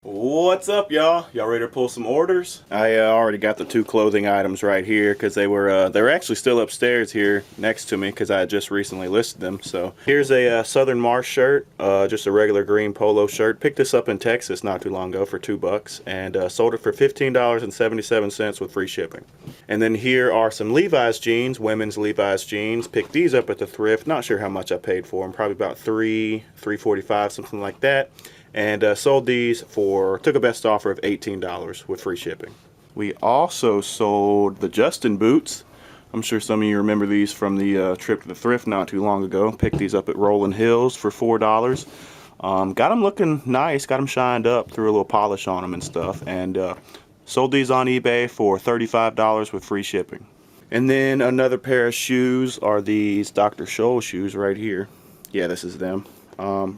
What's up, y'all? Y'all ready to pull some orders? I already got the two clothing items right here because they were actually still upstairs here next to me because I had just recently listed them. So here's a Southern Marsh shirt, just a regular green polo shirt. Picked this up in Texas not too long ago for $2 and sold it for $15.77 with free shipping. And then here are some Levi's jeans, women's Levi's jeans. Picked these up at the thrift. Not sure how much I paid for them. Probably about $3.45, something like that. And sold these took a best offer of $18 with free shipping. We also sold the Justin boots. I'm sure some of you remember these from the trip to the thrift not too long ago. Picked these up at Rolling Hills for $4. Got them looking nice, got them shined up, threw a little polish on them and stuff, and sold these on eBay for $35 with free shipping. And then another pair of shoes are these Dr. Scholl shoes right here. Yeah, this is them.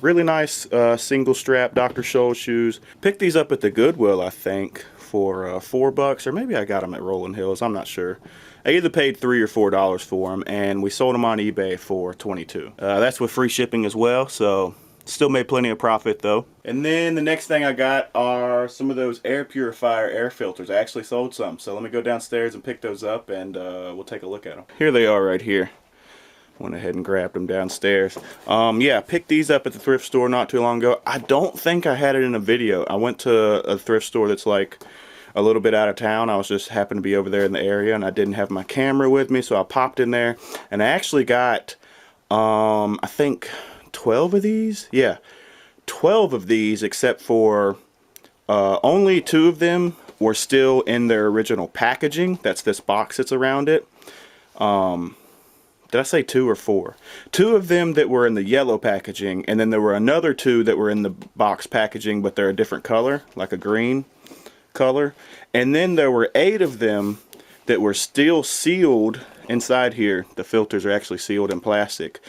Really nice single strap Dr. Scholl shoes. Picked these up at the Goodwill, I think, for $4, or maybe I got them at Rolling Hills. I'm not sure. I either paid $3 or $4 for them, and we sold them on eBay for $22. That's with free shipping as well, so still made plenty of profit though. And then the next thing I got are some of those air purifier air filters. I actually sold some, so let me go downstairs and pick those up, and we'll take a look at them. Here they are right here. Went ahead and grabbed them downstairs. Yeah, picked these up at the thrift store not too long ago. I don't think I had it in a video. I went to a thrift store that's like a little bit out of town. I was just happened to be over there in the area, and I didn't have my camera with me, so I popped in there, and I actually got I think 12 of these. Yeah, 12 of these, except for only 2 of them were still in their original packaging. That's this box that's around it. Did I say 2 or 4? 2 of them that were in the yellow packaging, and then there were another 2 that were in the box packaging, but they're a different color, like a green color. And then there were 8 of them that were still sealed inside here. The filters are actually sealed in plastic.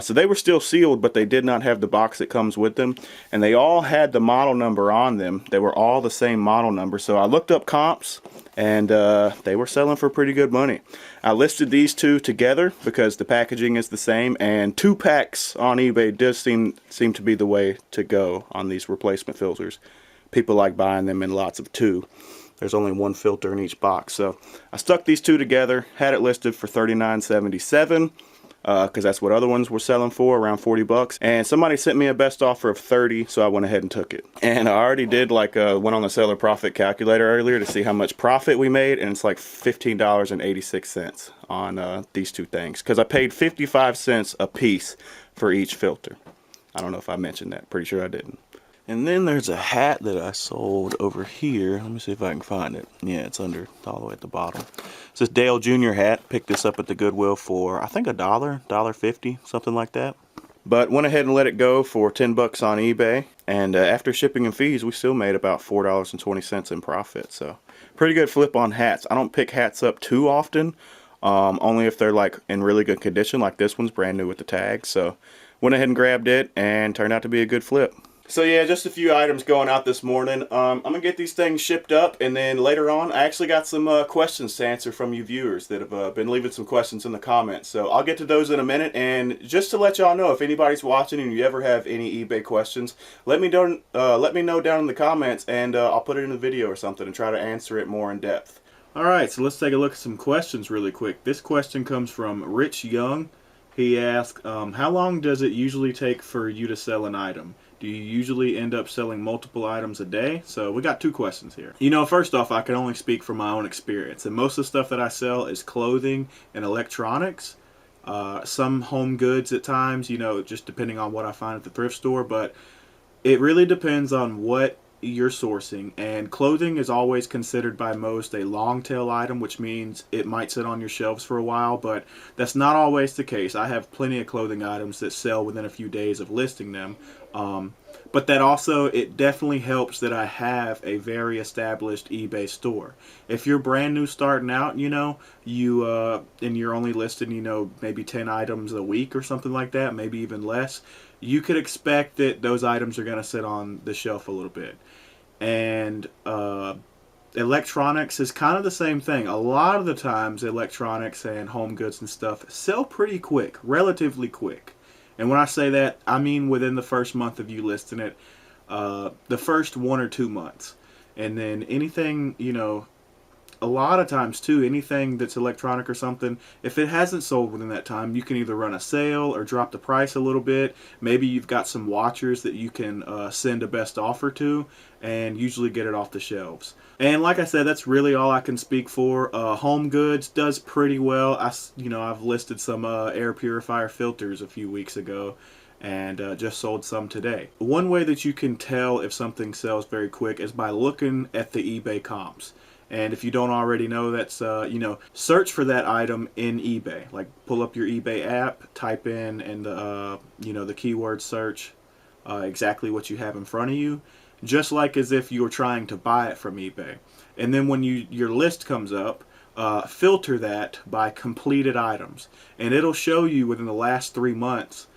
So they were still sealed, but they did not have the box that comes with them. And they all had the model number on them. They were all the same model number. So I looked up comps, and they were selling for pretty good money. I listed these 2 together because the packaging is the same, and 2 packs on eBay does seem to be the way to go on these replacement filters. People like buying them in lots of 2. There's only 1 filter in each box. So I stuck these 2 together, had it listed for $39.77. Because that's what other ones were selling for, around $40. And somebody sent me a best offer of $30, so I went ahead and took it. And I already did went on the seller profit calculator earlier to see how much profit we made, and it's like $15.86 on these 2 things. Because I paid 55 cents a piece for each filter. I don't know if I mentioned that. Pretty sure I didn't. And then there's a hat that I sold over here. Let me see if I can find it. Yeah, it's all the way at the bottom. It's this Dale Jr. hat. Picked this up at the Goodwill for, I think, $1, $1.50, something like that. But went ahead and let it go for $10 on eBay. And after shipping and fees, we still made about $4.20 in profit. So pretty good flip on hats. I don't pick hats up too often, only if they're like in really good condition. Like this one's brand new with the tag. So went ahead and grabbed it, and turned out to be a good flip. So yeah, just a few items going out this morning. I'm going to get these things shipped up, and then later on, I actually got some questions to answer from you viewers that have been leaving some questions in the comments. So I'll get to those in a minute, and just to let y'all know, if anybody's watching and you ever have any eBay questions, let me know down in the comments, and I'll put it in a video or something and try to answer it more in depth. Alright, so let's take a look at some questions really quick. This question comes from Rich Young. He asked, how long does it usually take for you to sell an item? Do you usually end up selling multiple items a day? So we got 2 questions here. You know, first off, I can only speak from my own experience. And most of the stuff that I sell is clothing and electronics. Some home goods at times, you know, just depending on what I find at the thrift store. But it really depends on what you're sourcing. And clothing is always considered by most a long tail item, which means it might sit on your shelves for a while. But that's not always the case. I have plenty of clothing items that sell within a few days of listing them. But that also, it definitely helps that I have a very established eBay store. If you're brand new starting out, you know, and you're only listing, you know, maybe 10 items a week or something like that, maybe even less, you could expect that those items are going to sit on the shelf a little bit. And electronics is kind of the same thing. A lot of the times, electronics and home goods and stuff sell pretty quick, relatively quick. And when I say that, I mean within the first month of you listing it. the first 1 or 2 months. And then anything, a lot of times too, anything that's electronic or something, if it hasn't sold within that time, you can either run a sale or drop the price a little bit. Maybe you've got some watchers that you can send a best offer to, and usually get it off the shelves. And like I said, that's really all I can speak for. Home Goods does pretty well. I've listed some air purifier filters a few weeks ago, and just sold some today. One way that you can tell if something sells very quick is by looking at the eBay comps. And if you don't already know, that's, search for that item in eBay. Like, pull up your eBay app, type in the keyword search exactly what you have in front of you, just like as if you were trying to buy it from eBay. And then when your list comes up, filter that by completed items. And it'll show you within the last 3 months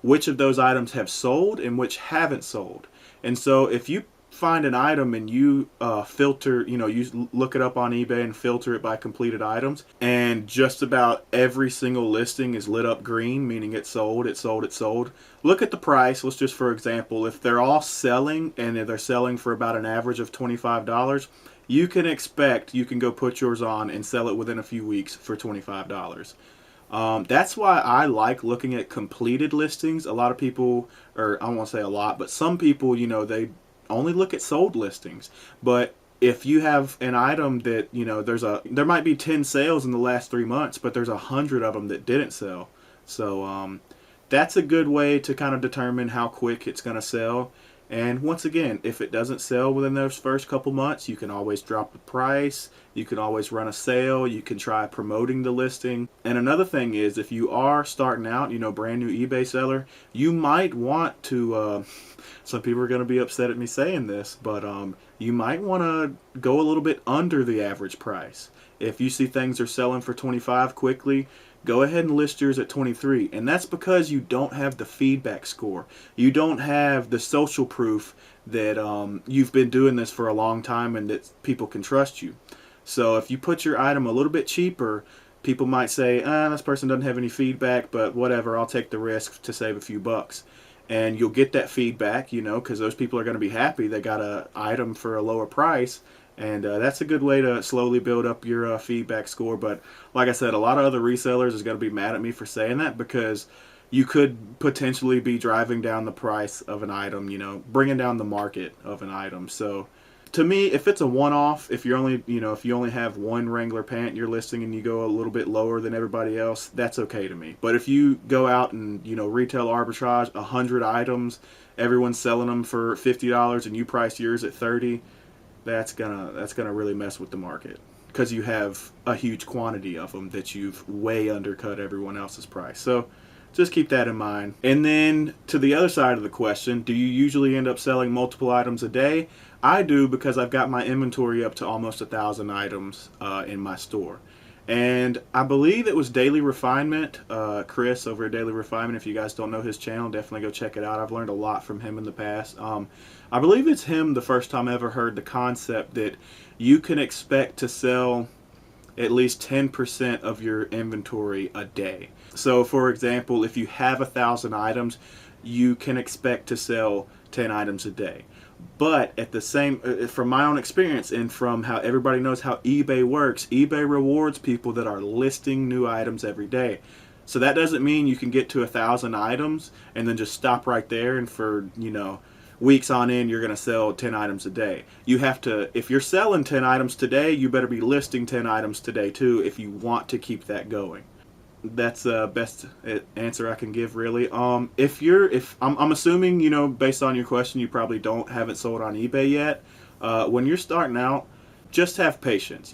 which of those items have sold and which haven't sold. And so if you find an item and you filter, you look it up on eBay and filter it by completed items, and just about every single listing is lit up green, meaning it's sold, it's sold, it's sold. Look at the price. Let's just, for example, if they're all selling and they're selling for about an average of $25, you can expect you can go put yours on and sell it within a few weeks for $25. That's why I like looking at completed listings. A lot of people, or I won't say a lot, but some people, they only look at sold listings. But if you have an item that, there might be 10 sales in the last 3 months, but there's 100 of them that didn't sell. So that's a good way to kind of determine how quick it's going to sell. And once again, if it doesn't sell within those first couple months, you can always drop the price. You can always run a sale. You can try promoting the listing. And another thing is, if you are starting out, brand new eBay seller, you might want to, some people are going to be upset at me saying this, but you might want to go a little bit under the average price. If you see things are selling for 25 quickly, go ahead and list yours at 23. And that's because you don't have the feedback score. You don't have the social proof that you've been doing this for a long time and that people can trust you. So if you put your item a little bit cheaper, people might say, this person doesn't have any feedback, but whatever, I'll take the risk to save a few bucks. And you'll get that feedback, because those people are going to be happy they got an item for a lower price. And that's a good way to slowly build up your feedback score. But like I said, a lot of other resellers is going to be mad at me for saying that, because you could potentially be driving down the price of an item, bringing down the market of an item. So to me, if it's a one-off, if you only have one Wrangler pant you're listing and you go a little bit lower than everybody else, that's okay to me. But if you go out and, retail arbitrage 100 items, everyone's selling them for $50 and you price yours at $30, that's gonna really mess with the market, because you have a huge quantity of them that you've way undercut everyone else's price. So just keep that in mind. And then to the other side of the question, do you usually end up selling multiple items a day? I do, because I've got my inventory up to almost 1,000 items in my store. And I believe it was Daily Refinement, Chris over at Daily Refinement. If you guys don't know his channel, definitely go check it out. I've learned a lot from him in the past. I believe it's him the first time I ever heard the concept that you can expect to sell at least 10% of your inventory a day. So for example, if you have 1,000 items, you can expect to sell 10 items a day. But at the same, from my own experience and from how everybody knows how eBay works, eBay rewards people that are listing new items every day. So that doesn't mean you can get to 1,000 items and then just stop right there and for, weeks on end you're going to sell 10 items a day. You have to, if you're selling 10 items today, you better be listing 10 items today too if you want to keep that going. That's the best answer I can give, really. If I'm assuming, based on your question, you probably haven't sold on eBay yet. When you're starting out, just have patience.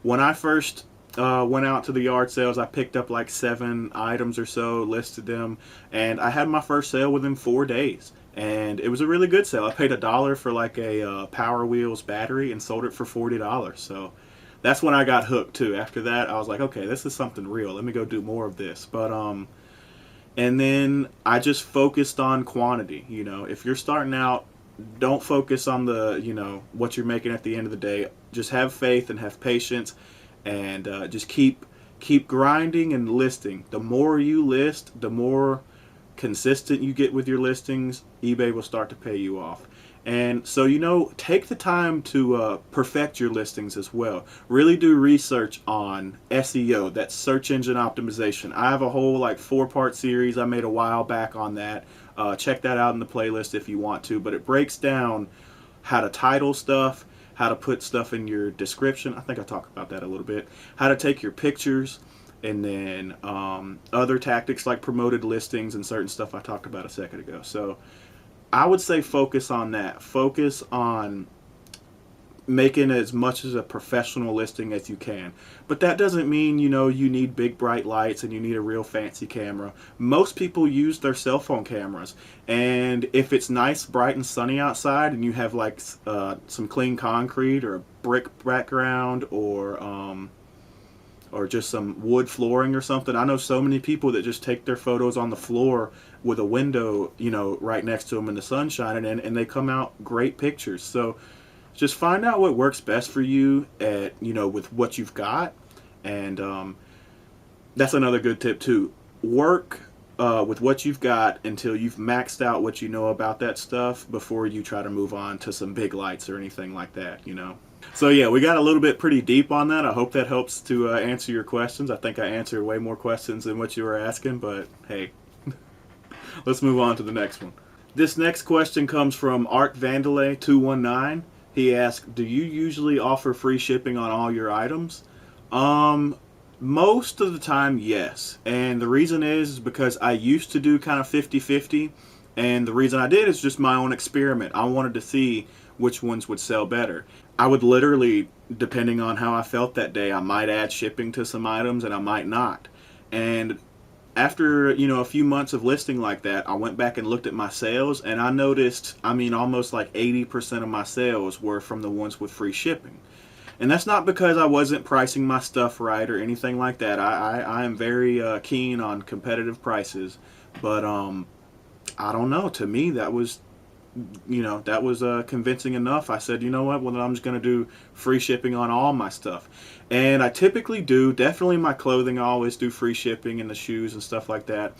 When I first went out to the yard sales, I picked up like 7 items or so, listed them, and I had my first sale within 4 days. And it was a really good sale. I paid $1 for like a Power Wheels battery and sold it for $40. So that's when I got hooked too. After that, I was like, okay, this is something real. Let me go do more of this. But and then I just focused on quantity. If you're starting out, don't focus on the what you're making at the end of the day. Just have faith and have patience, and just keep grinding and listing. The more you list, the more consistent you get with your listings, eBay will start to pay you off. And so, you know, take the time to perfect your listings as well. Really do research on SEO, that's search engine optimization. I have a whole like 4-part series I made a while back on that. Check that out in the playlist if you want to. But it breaks down how to title stuff, how to put stuff in your description. I think I talked about that a little bit. How to take your pictures, and then other tactics like promoted listings and certain stuff I talked about a second ago. So I would say focus on that. Focus on making as much as a professional listing as you can. But that doesn't mean, you know, you need big bright lights and you need a real fancy camera. Most people use their cell phone cameras. And if it's nice, bright, and sunny outside, and you have like some clean concrete or a brick background, or just some wood flooring or something. I know so many people that just take their photos on the floor with a window, you know, right next to them and the sun shining in, and they come out great pictures. So just find out what works best for you at, you know, with what you've got. And that's another good tip too. Work with what you've got until you've maxed out what you know about that stuff before you try to move on to some big lights or anything like that, you know. So yeah, we got a little bit pretty deep on that. I hope that helps to answer your questions. I think I answered way more questions than what you were asking, but hey, let's move on to the next one. This next question comes from Art Vandalay 219. He asked, do you usually offer free shipping on all your items? Most of the time, yes. And the reason is because I used to do kind of 50-50. And the reason I did is just my own experiment. I wanted to see which ones would sell better. I would literally, depending on how I felt that day, I might add shipping to some items and I might not. And after, you know, a few months of listing like that, I went back and looked at my sales, and I noticed, I mean, almost like 80% of my sales were from the ones with free shipping. And that's not because I wasn't pricing my stuff right or anything like that. I am very keen on competitive prices, but I don't know. To me, that was, you know, that was convincing enough. I said, you know what, well, then I'm just going to do free shipping on all my stuff. And I typically do, definitely my clothing, I always do free shipping, and the shoes and stuff like that.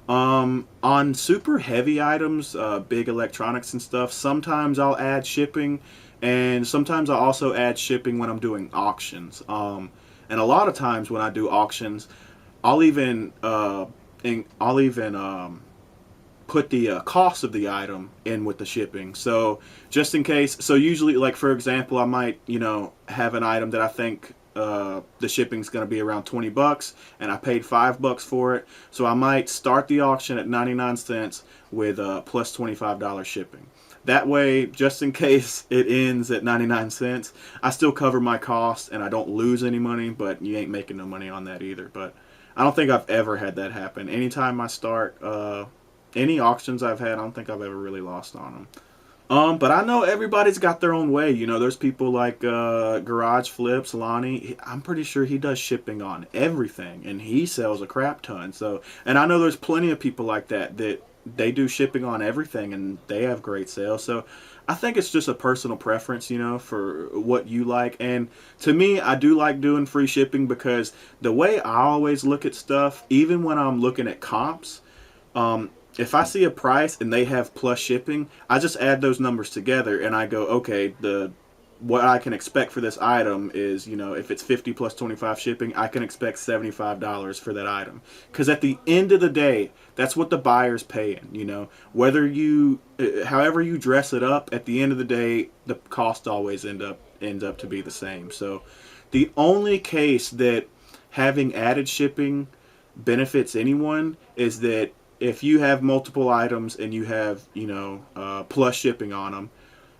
On super heavy items, big electronics and stuff, sometimes I'll add shipping, and sometimes I'll also add shipping when I'm doing auctions. And a lot of times when I do auctions, I'll even put the cost of the item in with the shipping. So just in case, so usually, like for example, I might, you know, have an item that I think the shipping's going to be around $20, and I paid $5 for it. So I might start the auction at 99 cents with plus $25 shipping. That way, just in case it ends at 99 cents, I still cover my costs and I don't lose any money, but you ain't making no money on that either. But I don't think I've ever had that happen. Anytime I start any auctions I've had, I don't think I've ever really lost on them. But I know everybody's got their own way. You know, there's people like Garage Flips, Lonnie. I'm pretty sure he does shipping on everything, and he sells a crap ton. So, and I know there's plenty of people like that they do shipping on everything, and they have great sales. So, I think it's just a personal preference, you know, for what you like. And to me, I do like doing free shipping because the way I always look at stuff, even when I'm looking at comps, if I see a price and they have plus shipping, I just add those numbers together and I go, okay, what I can expect for this item is, you know, if it's 50 plus 25 shipping, I can expect $75 for that item. Because at the end of the day, that's what the buyer's paying, you know. Whether you, however you dress it up, at the end of the day, the cost always ends up to be the same. So the only case that having added shipping benefits anyone is that if you have multiple items and you have, you know, plus shipping on them,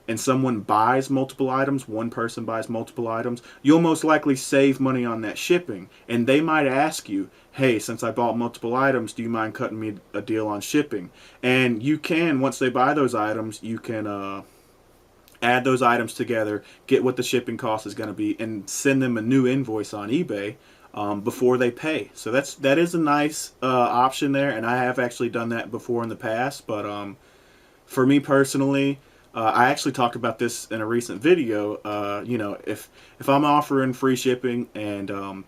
and someone buys multiple items, one person buys multiple items, you'll most likely save money on that shipping. And they might ask you, hey, since I bought multiple items, do you mind cutting me a deal on shipping? And you can, once they buy those items, you can add those items together, get what the shipping cost is going to be, and send them a new invoice on eBay before they pay. So that is a nice option there, and I have actually done that before in the past. But for me personally, I actually talked about this in a recent video. You know, if I'm offering free shipping and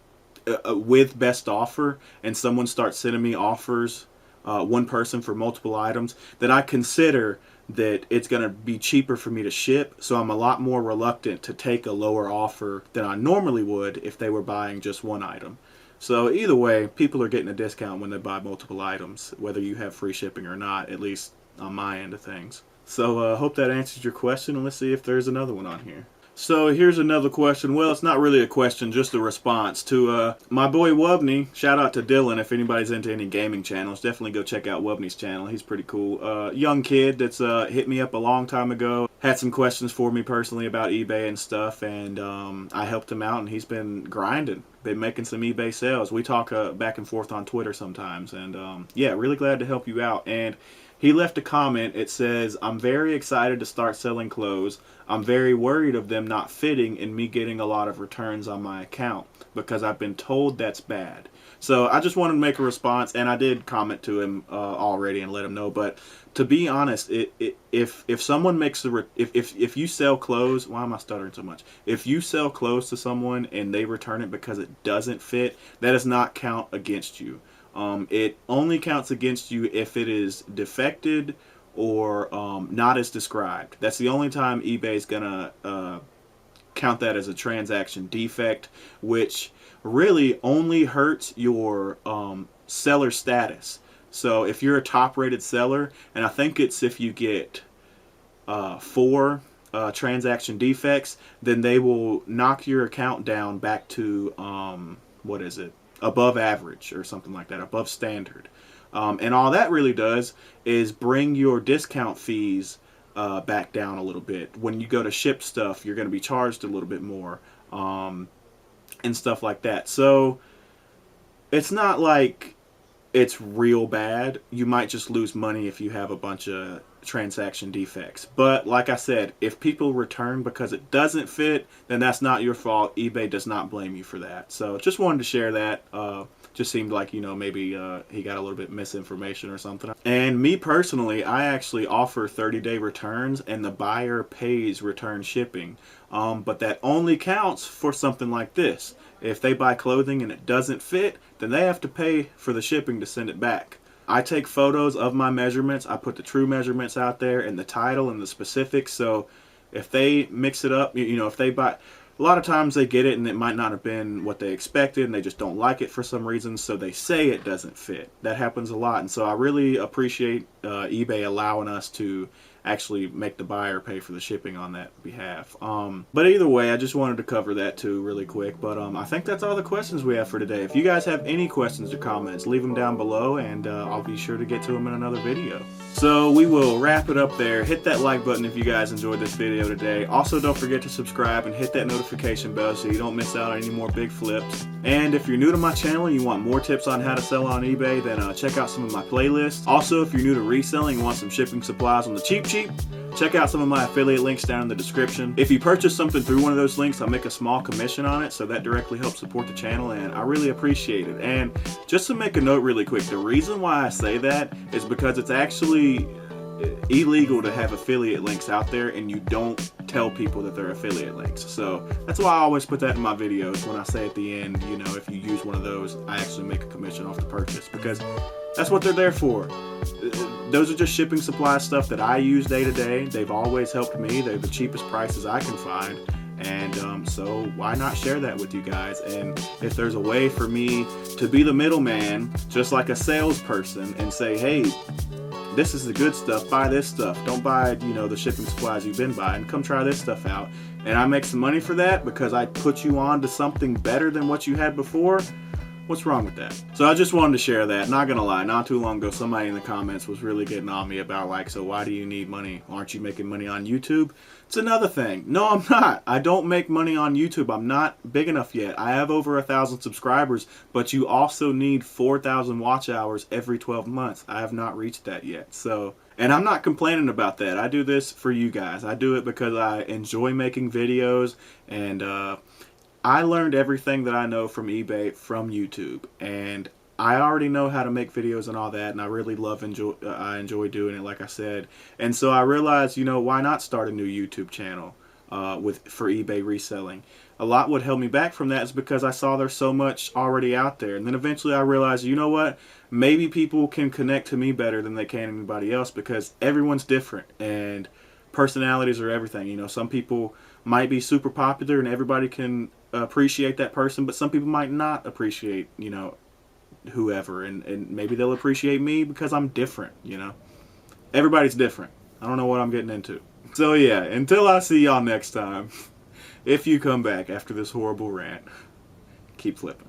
with best offer, and someone starts sending me offers one person for multiple items, then I consider that it's going to be cheaper for me to ship, so I'm a lot more reluctant to take a lower offer than I normally would if they were buying just one item. So either way, people are getting a discount when they buy multiple items, whether you have free shipping or not, at least on my end of things. So hope that answers your question, and let's see if there's another one on here. So here's another question. Well, it's not really a question, just a response to my boy Wubney. Shout out to Dylan if anybody's into any gaming channels. Definitely go check out Wubney's channel. He's pretty cool. Young kid that's hit me up a long time ago. Had some questions for me personally about eBay and stuff, and I helped him out, and he's been grinding. Been making some eBay sales. We talk back and forth on Twitter sometimes, and yeah, really glad to help you out. And he left a comment. It says, "I'm very excited to start selling clothes. I'm very worried of them not fitting and me getting a lot of returns on my account because I've been told that's bad." So I just wanted to make a response, and I did comment to him already and let him know. But to be honest, if someone makes if you sell clothes, why am I stuttering so much? If you sell clothes to someone and they return it because it doesn't fit, that does not count against you. It only counts against you if it is defected or not as described. That's the only time eBay is gonna count that as a transaction defect, which really only hurts your seller status. So if you're a top-rated seller, and I think it's if you get 4 transaction defects, then they will knock your account down back to what is it? Above average or something like that, above standard. And all that really does is bring your discount fees back down a little bit. When you go to ship stuff, you're going to be charged a little bit more and stuff like that. So it's not like it's real bad. You might just lose money if you have a bunch of transaction defects. But like I said, if people return because it doesn't fit, then that's not your fault. eBay does not blame you for that. So just wanted to share that. Just seemed like, you know, maybe he got a little bit misinformation or something. And me personally, I actually offer 30-day returns, and the buyer pays return shipping. But that only counts for something like this. If they buy clothing and it doesn't fit, then they have to pay for the shipping to send it back. I take photos of my measurements. I put the true measurements out there and the title and the specifics. So if they mix it up, you know, if they buy, a lot of times they get it and it might not have been what they expected and they just don't like it for some reason. So they say it doesn't fit. That happens a lot. And so I really appreciate eBay allowing us to actually make the buyer pay for the shipping on that behalf. But either way, I just wanted to cover that too really quick. But I think that's all the questions we have for today. If you guys have any questions or comments, leave them down below, and I'll be sure to get to them in another video. So we will wrap it up there. Hit that like button if you guys enjoyed this video today. Also, don't forget to subscribe and hit that notification bell so you don't miss out on any more big flips. And if you're new to my channel and you want more tips on how to sell on eBay, then check out some of my playlists. Also, if you're new to reselling and want some shipping supplies on the cheap, check out some of my affiliate links down in the description. If you purchase something through one of those links, I'll make a small commission on it, so that directly helps support the channel, and I really appreciate it. And just to make a note really quick, the reason why I say that is because it's actually illegal to have affiliate links out there and you don't tell people that they're affiliate links. So that's why I always put that in my videos when I say at the end, you know, if you use one of those, I actually make a commission off the purchase, because that's what they're there for. Those are just shipping supply stuff that I use day to day. They've always helped me. They're the cheapest prices I can find. And so why not share that with you guys? And if there's a way for me to be the middleman, just like a salesperson, and say, hey, this is the good stuff, buy this stuff. Don't buy, you know, the shipping supplies you've been buying. Come try this stuff out. And I make some money for that because I put you on to something better than what you had before. What's wrong with that? So I just wanted to share that. Not gonna lie, not too long ago, somebody in the comments was really getting on me about, like, so why do you need money? Aren't you making money on YouTube? It's another thing. No, I'm not. I don't make money on YouTube. I'm not big enough yet. I have over 1,000 subscribers, but you also need 4,000 watch hours every 12 months. I have not reached that yet. So, and I'm not complaining about that. I do this for you guys. I do it because I enjoy making videos, and I learned everything that I know from eBay from YouTube, and I already know how to make videos and all that, and I really I enjoy doing it, like I said. And so I realized, you know, why not start a new YouTube channel? for eBay reselling. A lot what held me back from that is because I saw there's so much already out there. And then eventually I realized, you know what? Maybe people can connect to me better than they can anybody else, because everyone's different and personalities are everything. You know, some people might be super popular and everybody can appreciate that person, but some people might not appreciate, you know, whoever. And maybe they'll appreciate me because I'm different, you know. Everybody's different. I don't know what I'm getting into. So yeah, until I see y'all next time, if you come back after this horrible rant, keep flipping.